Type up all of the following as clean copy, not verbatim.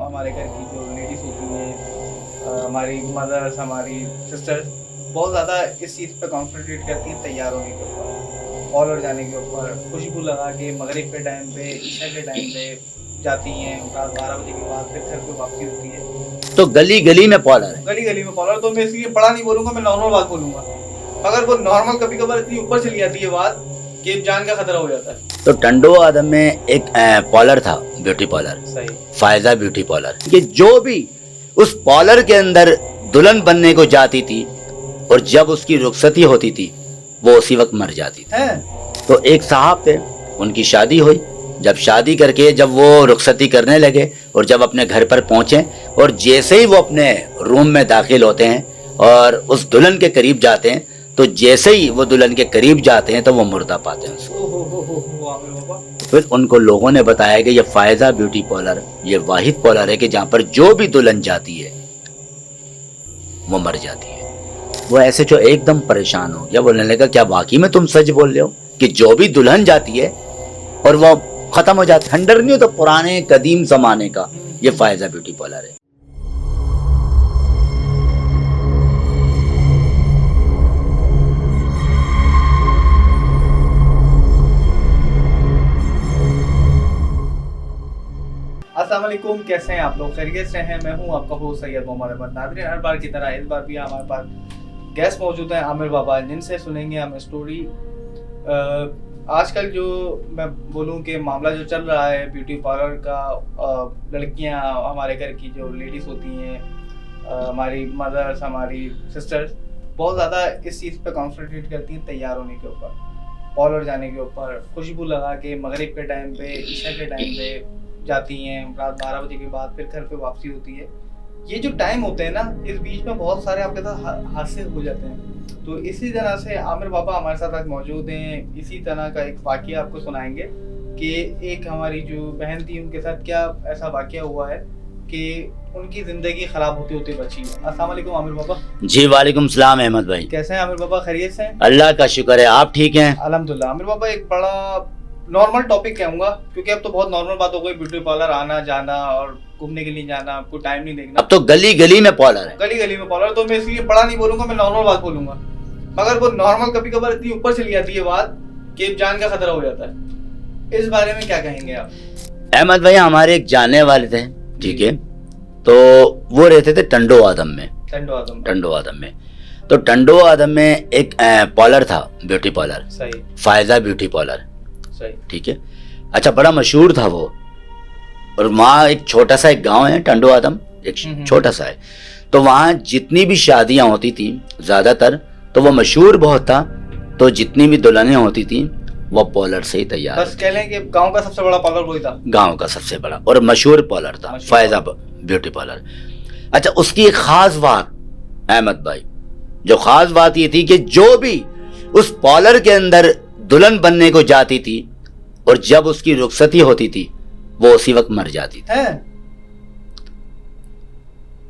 हमारे घर की जो लेडीज़ होती हैं, हमारी मदर्स, हमारी सिस्टर्स बहुत ज़्यादा इस चीज़ पे कॉन्संट्रेट करती हैं तैयार होने के ऊपर, कॉलर जाने के ऊपर, खुशबू लगा के मगरिब के टाइम पे, ईशा के टाइम पे जाती हैं, रात 12 बजे के बाद फिर घर पे वापसी होती है। तो गली गली में पॉलर है। गली गली में कॉलर, तो मैं इसलिए बड़ा नहीं बोलूँगा, मैं नॉर्मल बात बोलूँगा। अगर वो नॉर्मल कभी कभार इतनी ऊपर चली जाती है बात कि जान का खतरा हो जाता है। तो टंडो आदम में एक पॉलर था, ब्यूटी पॉलर, सही। फायजा ब्यूटी पॉलर, कि जो भी उस पॉलर के अंदर दुल्हन बनने को जाती थी और जब उसकी रुखसती होती थी वो उसी वक्त मर जाती थी। है? तो एक साहब थे, उनकी शादी हुई। जब शादी करके जब वो रुखसती करने लगे और जब अपने घर पर पहुंचे और जैसे ही वो अपने रूम में दाखिल होते हैं और उस दुल्हन के करीब जाते हैं, तो जैसे ही वो दुल्हन के करीब जाते हैं तो वो मुर्दा पाते हैं उसको। आमिर बाबा। फिर उनको लोगों ने बताया कि ये फायजा ब्यूटी पार्लर ये वाहिद पार्लर है कि जहाँ पर जो भी दुल्हन जाती है वो मर जाती है। वो ऐसे जो एकदम परेशान हो गया, बोलने लगा क्या वाकई में तुम सच बोल रहे हो कि जो भी दुल्हन जाती है और वो खत्म हो जाती है? खंडर नहीं हो तो पुराने कदीम जमाने का ये फायजा ब्यूटी पार्लर है। अस्सलाम वालेकुम, कैसे हैं आप लोग? खैरियत से हैं? मैं हूं आपका होस्ट सैयद मोहम्मद अहमद। नाज़रीन, हर बार की तरह इस बार भी हमारे पास गेस्ट मौजूद हैं आमिर बाबा, जिनसे सुनेंगे हम स्टोरी। आजकल जो मैं बोलूं कि मामला जो चल रहा है ब्यूटी पार्लर का, लड़कियां, हमारे घर की जो लेडीज़ होती हैं, हमारी मदर्स, हमारी सिस्टर्स बहुत ज़्यादा इस चीज़ पे कॉन्संट्रेट करती हैं तैयार होने के ऊपर, पार्लर जाने के ऊपर, खुशबू लगा के मगरिब के टाइम पे, ईशा के टाइम पे जाती हैं, रात 12 बजे के बाद फिर घर पे वापसी होती है। ये जो टाइम होते हैं ना, इस बीच में बहुत सारे आपके साथ हादसे हो जाते हैं। तो इसी तरह से आमिर बाबा हमारे साथ आज मौजूद हैं। इसी तरह का एक वाकया आपको सुनाएंगे कि एक हमारी जो बहन थी, उनके साथ क्या ऐसा वाकया हुआ है कि उनकी ज़िंदगी ख़राब होते होते बची है। अस्सलाम वालेकुम आमिर बाबा। जी वालेकुम सलाम अहमद भाई। कैसे हैं आमिर बाबा? खैरियत से हैं? अल्लाह का शुक्र है, आप ठीक हैं? अल्हम्दुलिल्लाह। आमिर बाबा, एक बड़ा नॉर्मल टॉपिक कहूँगा क्योंकि अब तो बहुत नॉर्मल बात हो गई, ब्यूटी पार्लर आना जाना और घूमने के लिए जाना, आपको टाइम नहीं देखना। अब तो गली गली में पार्लर है। गली गली में पार्लर, तो मैं इसलिए बड़ा नहीं बोलूँगा, मैं नॉर्मल बात बोलूँगा। मगर वो नॉर्मल कभी कभार इतनी ऊपर चली जाती है बात कि जान का खतरा हो जाता है। इस बारे में क्या कहेंगे आप? अहमद भाई, हमारे एक जानने वाले थे, ठीक है, तो वो रहते थे टंडो आदम में। टंडो आदम में तो टंडो आदम में एक पार्लर था, ब्यूटी पार्लर। सही। Faiza beauty parlour. सही। ठीक है। अच्छा, बड़ा मशहूर था वो। और वहाँ एक छोटा सा एक गांव है, टंडो आदम एक छोटा सा है। तो वहाँ जितनी भी शादियां होती थी ज्यादातर, तो वो मशहूर बहुत था, तो जितनी भी दुल्हनें होती थी वो पार्लर से ही तैयार। बस कह लें कि गांव का सबसे बड़ा पार्लर वही था। गांव का सबसे बड़ा और मशहूर पार्लर था, फायजा ब्यूटी पार्लर। अच्छा, उसकी एक खास बात अहमद भाई, जो खास बात ये थी कि जो भी उस पार्लर के अंदर दुल्हन बनने को जाती थी और जब उसकी रुखसती होती थी वो उसी वक्त मर जाती थी। है?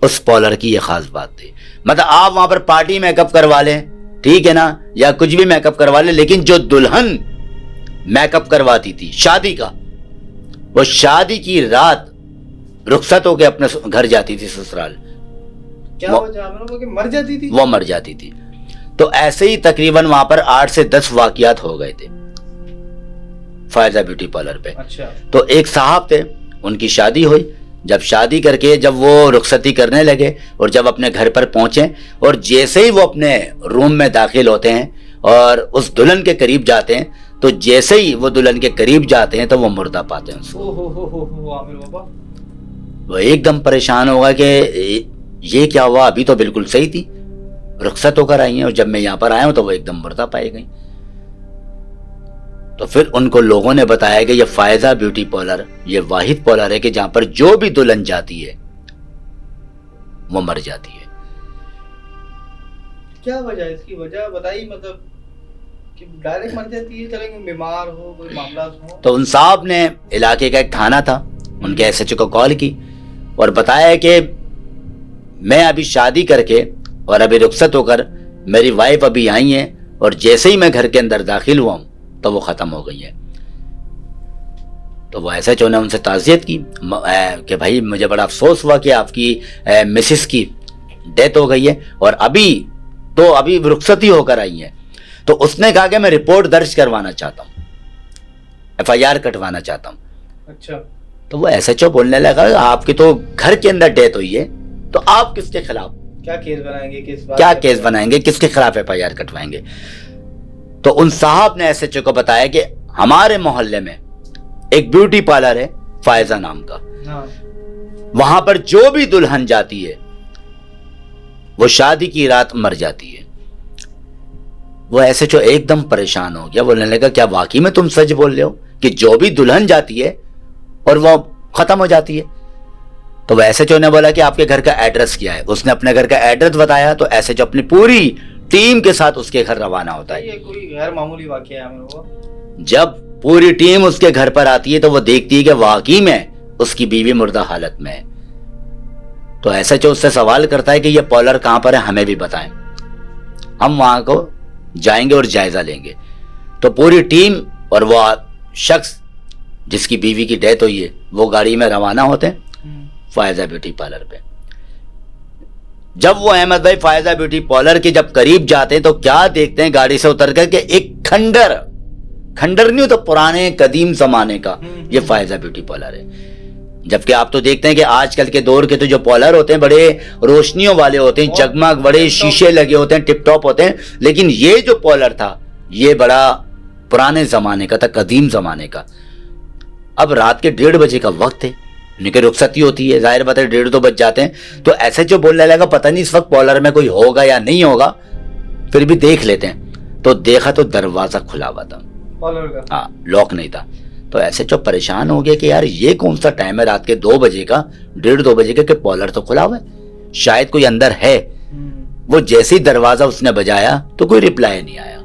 उस पार्लर की ये खास बात थी। मतलब आप वहां पर पार्टी मेकअप करवा लें, ठीक है ना, या कुछ भी मेकअप करवा लें, लेकिन जो दुल्हन मेकअप करवाती थी शादी का, वो शादी की रात रुखसत होकर अपने घर जाती थी ससुराल। क्या वजह कि मर जाती थी? वो मर जाती थी। तो ऐसे ही तकरीबन वहां पर 8 से 10 वाकयात हो गए थे फायजा ब्यूटी पार्लर पे। अच्छा। तो एक साहब थे, उनकी शादी हुई। जब शादी करके जब वो रुखसती करने लगे और जब अपने घर पर पहुंचे और जैसे ही वो अपने रूम में दाखिल होते हैं और उस दुल्हन के करीब जाते हैं, तो जैसे ही वो दुल्हन के करीब जाते हैं तो वो मुर्दा पाते हैं उसको। आमिर बाबा। वो एकदम परेशान होगा कि ये क्या हुआ, अभी तो बिल्कुल सही थी, रुखसत होकर आई हैं और जब मैं यहाँ पर आया हूं तो वो एकदम मुर्दा पाई गई। तो फिर उनको लोगों ने बताया कि ये फायजा ब्यूटी पार्लर ये वाहिद पार्लर है कि जहां पर जो भी दुल्हन जाती है वो मर जाती है। क्या वजह है? इसकी वजह बताइए, मतलब कि डायरेक्ट मर जाती है? चलेंगे बीमार हो, कोई मामला हो? तो उन साहब ने इलाके का एक थाना था, उनके एसएचओ को कॉल की और बताया कि मैं अभी शादी करके और अभी रुखसत होकर मेरी वाइफ अभी आई है और जैसे ही मैं घर के अंदर दाखिल हुआ हूं तो वो खत्म हो गई है। तो वो एसएचओ ने उनसे ताज़ियत की कि भाई मुझे बड़ा अफसोस हुआ कि आपकी मिसेस की डेथ हो गई है और अभी रुखसती होकर आई है। तो उसने कहा कि मैं रिपोर्ट दर्ज करवाना चाहता हूँ, एफआईआर कटवाना चाहता हूँ। अच्छा। तो वो एसएचओ बोलने लगा आपकी तो घर के अंदर डेथ हुई है, तो आप किसके खिलाफ क्या केस बनाएंगे, किसके खिलाफ एफआईआर कटवाएंगे? तो उन साहब ने एसएचओ को बताया कि हमारे मोहल्ले में एक ब्यूटी पार्लर है फायजा नाम का, हाँ। वहां पर जो भी दुल्हन जाती है वो शादी की रात मर जाती है। वो एसएचओ एकदम परेशान हो गया, बोलने लगा क्या वाकई में तुम सच बोल रहे हो कि जो भी दुल्हन जाती है और वो खत्म हो जाती है? तो वो एसएचओ ने बोला कि आपके घर का एड्रेस क्या है। उसने अपने घर का एड्रेस बताया तो एसएचओ अपनी पूरी टीम के साथ उसके घर रवाना होता है। ये कोई गैर मामूली वाकया है वो। जब पूरी टीम उसके घर पर आती है तो वो देखती है कि वाकई में उसकी बीवी मुर्दा हालत में है। तो एसएचओ उससे सवाल करता है कि ये पार्लर कहां पर है, हमें भी बताएं, हम वहां को जाएंगे और जायजा लेंगे। तो पूरी टीम और वो शख्स जिसकी बीवी की डेथ हुई है वो गाड़ी में रवाना होते हैं फायजा ब्यूटी पार्लर पे। जब वो अहमद भाई फायजा ब्यूटी पार्लर के जब करीब जाते हैं तो क्या देखते हैं गाड़ी से उतर कर के एक खंडर नहीं हो तो पुराने कदीम जमाने का ये फायजा ब्यूटी पार्लर है। जबकि आप तो देखते हैं कि आजकल के दौर के तो जो पार्लर होते हैं बड़े रोशनियों वाले होते हैं, जगमग, बड़े शीशे लगे होते हैं, टिप टॉप होते हैं। लेकिन ये जो पार्लर था ये बड़ा पुराने जमाने का था, कदीम जमाने का। अब रात के 1:30 बजे का वक्त है, उनकी रुखसती होती है, जाहिर बात है 1:30 बज जाते हैं। तो ऐसे जो बोलने लगा पता नहीं इस वक्त पार्लर में कोई होगा या नहीं होगा, फिर भी देख लेते हैं। तो देखा तो दरवाजा खुला हुआ था पार्लर का, हाँ, लॉक नहीं था। तो ऐसे जो परेशान हो गए कि यार ये कौन सा टाइम है रात के 2 बजे का, 1:30-2 बजे का, कि पार्लर तो खुला हुआ है, शायद कोई अंदर है। वो जैसे ही दरवाजा उसने बजाया तो कोई रिप्लाई नहीं आया।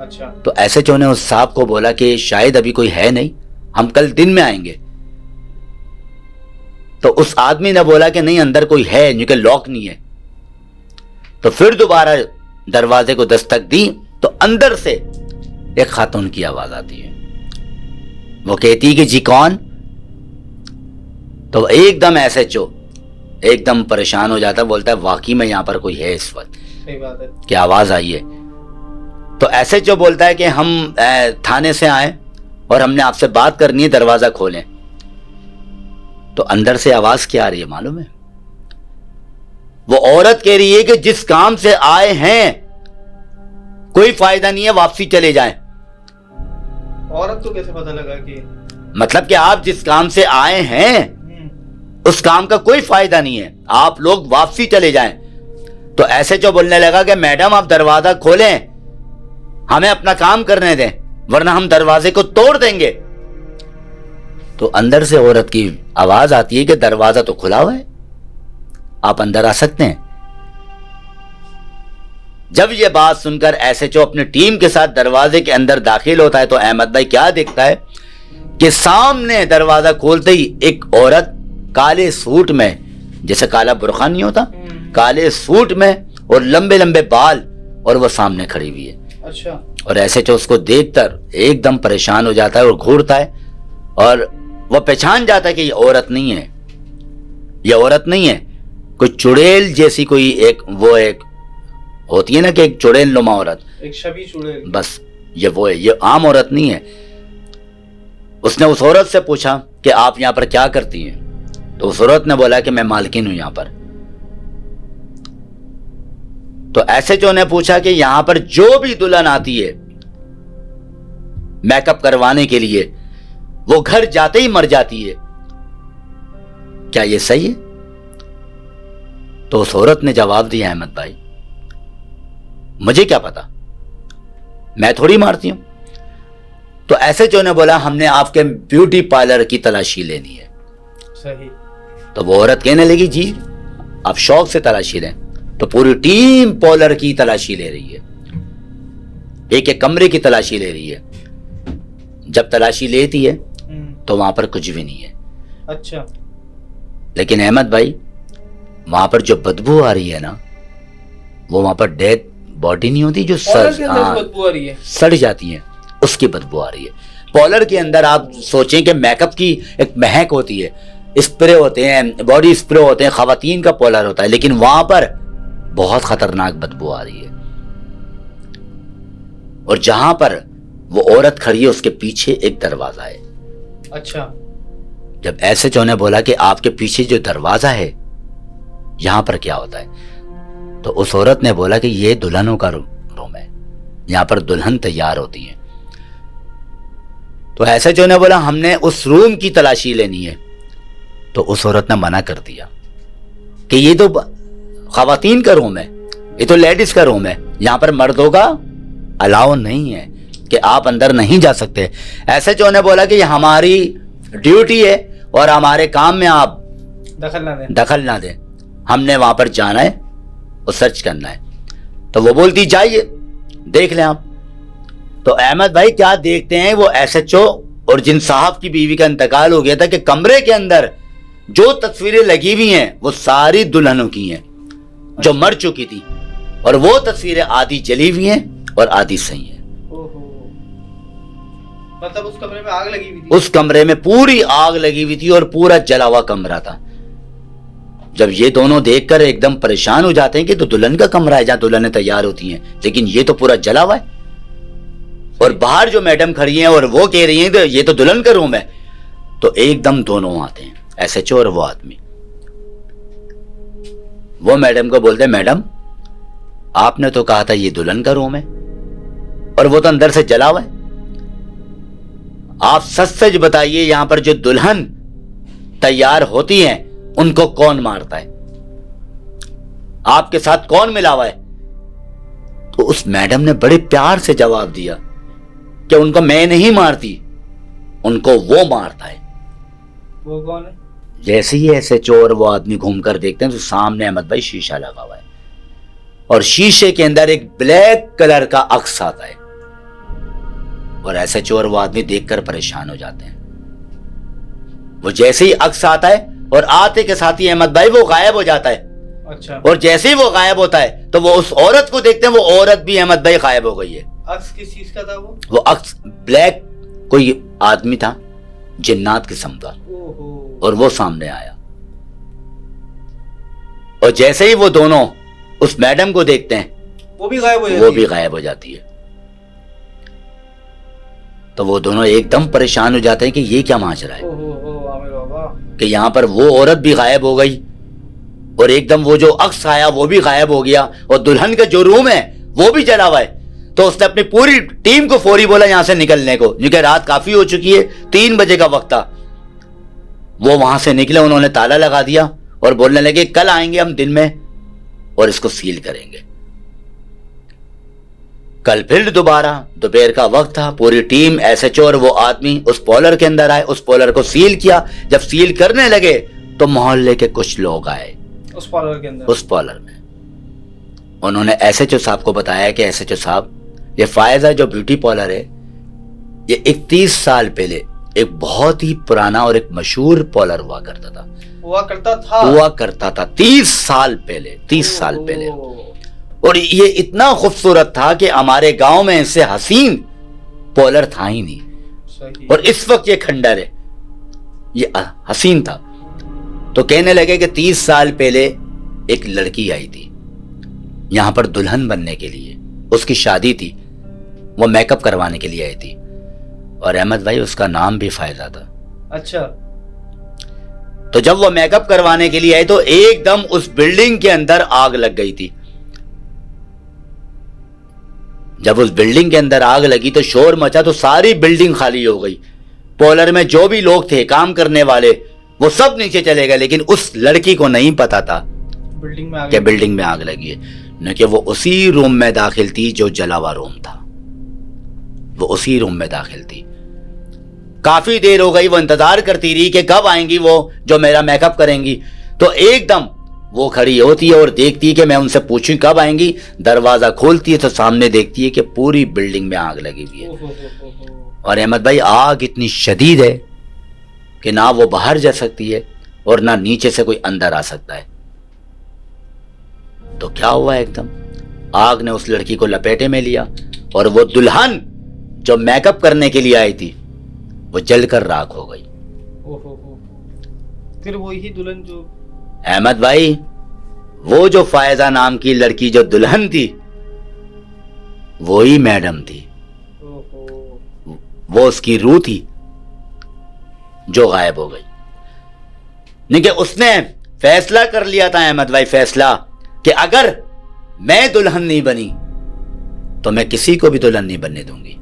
अच्छा। तो ऐसे जो ने उस साहब को बोला कि शायद अभी कोई है नहीं, हम कल दिन में आएंगे। तो उस आदमी ने बोला कि नहीं अंदर कोई है, क्योंकि लॉक नहीं है। तो फिर दोबारा दरवाजे को दस्तक दी तो अंदर से एक खातून की आवाज आती है। वो कहती है कि जी कौन? तो एकदम एसएचओ एकदम परेशान हो जाता है, बोलता है वाकई में यहां पर कोई है इस वक्त, सही बात है, क्या आवाज आई है? तो एसएचओ बोलता है कि हम थाने से आए और हमने आपसे बात करनी है, दरवाजा खोलें। तो अंदर से आवाज क्या आ रही है मालूम है? वो औरत कह रही है कि जिस काम से आए हैं कोई फायदा नहीं है, वापसी चले जाएं। औरत को कैसे पता लगा कि मतलब कि आप जिस काम से आए हैं उस काम का कोई फायदा नहीं है, आप लोग वापसी चले जाएं। तो ऐसे जो बोलने लगा कि मैडम आप दरवाजा खोलें, हमें अपना काम करने दें, वरना हम दरवाजे को तोड़ देंगे। तो अंदर से औरत की आवाज आती है कि दरवाजा तो खुला हुआ है, आप अंदर आ सकते हैं। जब यह बात सुनकर एसएचओ अपनी टीम के साथ दरवाजे के अंदर दाखिल होता है तो अहमद भाई क्या देखता है कि सामने दरवाजा खोलते ही एक औरत काले सूट में, जैसे काला बुरखा नहीं होता, काले सूट में और लंबे लंबे बाल, और वो सामने खड़ी हुई है। अच्छा। और एसएचओ उसको देखकर एकदम परेशान हो जाता है और घूरता है और वह पहचान जाता है कि ये औरत नहीं है, ये औरत नहीं है, कोई चुड़ैल जैसी कोई एक होती है ना कि एक चुड़ैल नुमा औरत, एक शबी चुड़ैल, बस ये वो है, ये आम औरत नहीं है। उसने उस औरत से पूछा कि आप यहां पर क्या करती हैं? तो उस औरत ने बोला कि मैं मालकिन हूं यहां पर। तो एसएचओ ने पूछा कि यहां पर जो भी दुल्हन आती है मेकअप करवाने के लिए वो घर जाते ही मर जाती है, क्या ये सही है? तो उस औरत ने जवाब दिया, अहमद भाई मुझे क्या पता, मैं थोड़ी मारती हूं। तो एसएचओ ने बोला हमने आपके ब्यूटी पार्लर की तलाशी लेनी है। सही। तो वो औरत कहने लगी जी आप शौक से तलाशी लें। तो पूरी टीम पार्लर की तलाशी ले रही है, एक एक कमरे की तलाशी ले रही है। जब तलाशी लेती है तो वहां पर कुछ भी नहीं है। अच्छा। लेकिन अहमद भाई वहां पर जो बदबू आ रही है ना, वो वहां पर डेड बॉडी नहीं होती जो बदबू आ रही है, सड़ जाती है, उसकी बदबू आ रही है। पॉलर के अंदर आप सोचें कि मेकअप की एक महक होती है, स्प्रे होते हैं, बॉडी स्प्रे होते हैं, खवातीन का पॉलर होता है, लेकिन वहां पर बहुत खतरनाक बदबू आ रही है। और जहां पर वो औरत खड़ी है उसके पीछे एक दरवाजा है। अच्छा। जब एसएचओ ने बोला कि आपके पीछे जो दरवाजा है यहां पर क्या होता है, तो उस औरत ने बोला कि ये दुल्हनों का रूम है, यहां पर दुल्हन तैयार होती है। तो एसएचओ ने बोला हमने उस रूम की तलाशी लेनी है। तो उस औरत ने मना कर दिया कि ये तो खवातीन का रूम है, ये तो लेडीज का रूम है, यहां पर मर्दों का अलाउ नहीं है कि आप अंदर नहीं जा सकते। एसएचओ ने बोला कि ये हमारी ड्यूटी है और हमारे काम में आप दखल ना दें, हमने वहां पर जाना है और सर्च करना है। तो वो बोलती जाइए देख लें आप। तो अहमद भाई क्या देखते हैं, वो एसएचओ और जिन साहब की बीवी का इंतकाल हो गया था कि कमरे के अंदर जो तस्वीरें लगी हुई हैं वो सारी दुल्हनों की हैं जो मर चुकी थी, और वो तस्वीरें आधी जली हुई हैं और आधी सही हैं। मतलब उस कमरे में आग लगी हुई थी? उस कमरे में पूरी आग लगी हुई थी और पूरा जला हुआ कमरा था। जब ये दोनों देखकर एकदम परेशान हो जाते हैं कि तो दुल्हन का कमरा है जहां दुल्हनें तैयार होती हैं, लेकिन ये तो पूरा जला हुआ है। और बाहर जो मैडम खड़ी हैं और वो कह रही हैं तो ये तो दुल्हन का रूम है। तो एकदम दोनों आते हैं, एसएचओ और वो आदमी। वो मैडम को बोलते हैं मैडम आपने तो कहा था ये दुल्हन का रूम है और वो तो अंदर से जला हुआ है, आप सच सच बताइए यहां पर जो दुल्हन तैयार होती हैं उनको कौन मारता है, आपके साथ कौन मिला हुआ है? तो उस मैडम ने बड़े प्यार से जवाब दिया कि उनको मैं नहीं मारती, उनको वो मारता है। वो कौन है? जैसे ही एसएचओ और वो आदमी घूमकर देखते हैं तो सामने अहमद भाई शीशा लगा हुआ है और शीशे के अंदर एक ब्लैक कलर का अक्स आता है। और एसएचओ और वो आदमी देखकर परेशान हो जाते हैं। वो जैसे ही अक्स आता है और आते के साथ ही अहमद भाई वो गायब हो जाता है। अच्छा। और जैसे ही वो गायब होता है तो वो उस औरत को देखते हैं, वो औरत भी अहमद भाई गायब हो गई है। अक्स किस चीज का था? वो अक्स ब्लैक कोई आदमी था जिन्नात किस्म का, और वो सामने आया। और जैसे ही वो दोनों उस मैडम को देखते हैं वो भी गायब हो जाती है। तो वो दोनों एकदम परेशान हो जाते हैं कि ये क्या माजरा है कि यहां पर वो औरत भी गायब हो गई और एकदम वो जो अक्स आया वो भी गायब हो गया और दुल्हन का जो रूम है वो भी जला हुआ है। तो उसने अपनी पूरी टीम को फौरी बोला यहां से निकलने को, क्योंकि रात काफी हो चुकी है, 3 बजे का वक्त था। वो वहां से निकले, उन्होंने ताला लगा दिया और बोलने लगे कल आएंगे हम दिन में और इसको सील करेंगे। कल फिर दोबारा दोपहर का वक्त था, पूरी टीम एसएचओ और वो आदमी उस पॉलर के अंदर आए, उस पॉलर को सील किया। जब सील करने लगे तो मोहल्ले के कुछ लोग आए उस पॉलर के अंदर, उस पॉलर में। उन्होंने एसएचओ साहब को बताया कि एसएचओ साहब ये फायजा जो ब्यूटी पार्लर है ये 31 साल पहले एक बहुत ही पुराना और एक मशहूर पार्लर हुआ करता था 30 साल पहले। और ये इतना खूबसूरत था कि हमारे गांव में इससे हसीन पार्लर था ही नहीं। और इस वक्त ये खंडर है, ये हसीन था। तो कहने लगे कि 30 साल पहले एक लड़की आई थी यहां पर दुल्हन बनने के लिए, उसकी शादी थी, वो मेकअप करवाने के लिए आई थी। और अहमद भाई उसका नाम भी फायजा था। अच्छा। तो जब वो मेकअप करवाने के लिए आई तो एकदम उस बिल्डिंग के अंदर आग लग गई थी। जब उस बिल्डिंग के अंदर आग लगी तो शोर मचा, तो सारी बिल्डिंग खाली हो गई। पार्लर में जो भी लोग थे काम करने वाले वो सब नीचे चले गए, लेकिन उस लड़की को नहीं पता था कि बिल्डिंग में आग लगी है, न कि वो उसी रूम में दाखिल थी जो जला हुआ रूम था। वो उसी रूम में दाखिल थी। काफी देर हो गई, वो इंतजार करती रही कि कब आएंगी वो जो मेरा मेकअप करेंगी। तो एकदम वो खड़ी होती है और देखती है कि मैं उनसे पूछूं कब आएंगी। दरवाजा खोलती है तो सामने देखती है कि पूरी बिल्डिंग में आग लगी हुई है। और अहमद भाई आग इतनी शदीद है कि ना वो बाहर जा सकती है और ना नीचे से कोई अंदर आ सकता है। तो क्या हुआ, एकदम आग ने उस लड़की को लपेटे में लिया और वो दुल्हन जो मेकअप करने के लिए आई थी वो जलकर राख हो गई। ओहो, फिर वही दुल्हन जो अहमद भाई, वो जो फायजा नाम की लड़की जो दुल्हन थी, वही मैडम थी। ओहो, वो उसकी रूह थी जो गायब हो गई। नहीं कि उसने फैसला कर लिया था अहमद भाई, फैसला कि अगर मैं दुल्हन नहीं बनी तो मैं किसी को भी दुल्हन नहीं बनने दूंगी।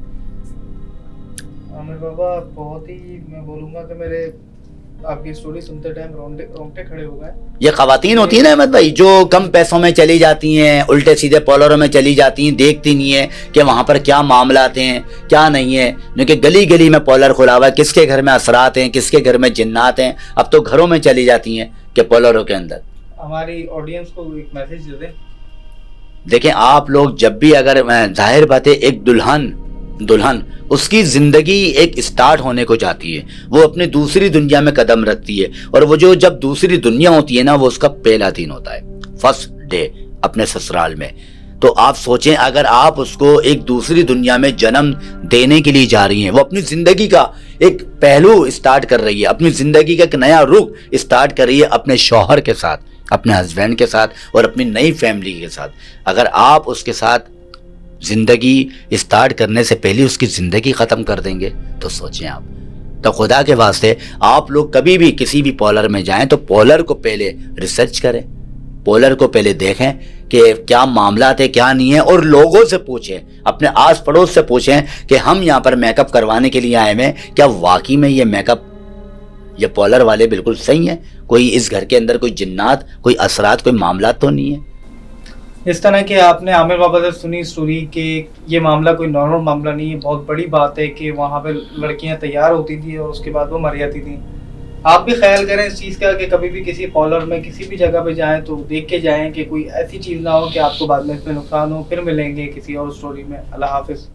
आमिर बाबा, बहुत ही मैं बोलूंगा कि मेरे आपकी स्टोरी सुनते टाइम रोंगटे खड़े हो गए। ये खवातीन होती है ना अहमद भाई, जो कम पैसों में चली जाती हैं, उल्टे सीधे पॉलरों में चली जाती हैं, देखती नहीं है कि वहां पर क्या मामला आते हैं क्या नहीं है। क्योंकि गली गली में पॉलर खुला हुआ है, किसके घर में असरात हैं, किसके घर में जिन्नात हैं, अब तो घरों में चली जाती हैं कि पॉलरों के अंदर। हमारी ऑडियंस को एक मैसेज दे दें। देखें आप लोग, जब भी अगर जाहिर बात है एक दुल्हन उसकी जिंदगी एक स्टार्ट होने को जाती है, वो अपनी दूसरी दुनिया में कदम रखती है, और वो जो जब दूसरी दुनिया होती है ना, वो उसका पहला दिन होता है, फर्स्ट डे अपने ससुराल में। तो आप सोचें अगर आप उसको एक दूसरी दुनिया में जन्म देने के लिए जा रही हैं, वो अपनी जिंदगी का एक पहलू स्टार्ट कर रही है, अपनी जिंदगी का एक नया रुख स्टार्ट कर रही है अपने शौहर के साथ, अपने हस्बैंड के साथ और अपनी नई फैमिली के साथ। अगर आप उसके साथ जिंदगी स्टार्ट करने से पहले उसकी जिंदगी खत्म कर देंगे तो सोचें आप। तो खुदा के वास्ते आप लोग कभी भी किसी भी पॉलर में जाएं तो पॉलर को पहले रिसर्च करें, पॉलर को पहले देखें कि क्या मामला है क्या नहीं है, और लोगों से पूछें, अपने आस पड़ोस से पूछें कि हम यहाँ पर मेकअप करवाने के लिए आए हैं, क्या वाकई में ये मेकअप ये पॉलर वाले बिल्कुल सही है, कोई इस घर के अंदर कोई जिन्नात कोई असरात कोई मामला तो नहीं है। इस तरह के आपने आमिर बाबा से सुनी स्टोरी कि ये मामला कोई नॉर्मल मामला नहीं है। बहुत बड़ी बात है कि वहाँ पे लड़कियाँ तैयार होती थी और उसके बाद वो मर जाती थी। आप भी ख्याल करें इस चीज़ का कि कभी भी किसी पॉलर में किसी भी जगह पे जाएं तो देख के जाएं कि कोई ऐसी चीज़ ना हो कि आपको बाद में इसमें नुकसान हो। फिर मिलेंगे किसी और स्टोरी में। अल्लाह हाफिज़।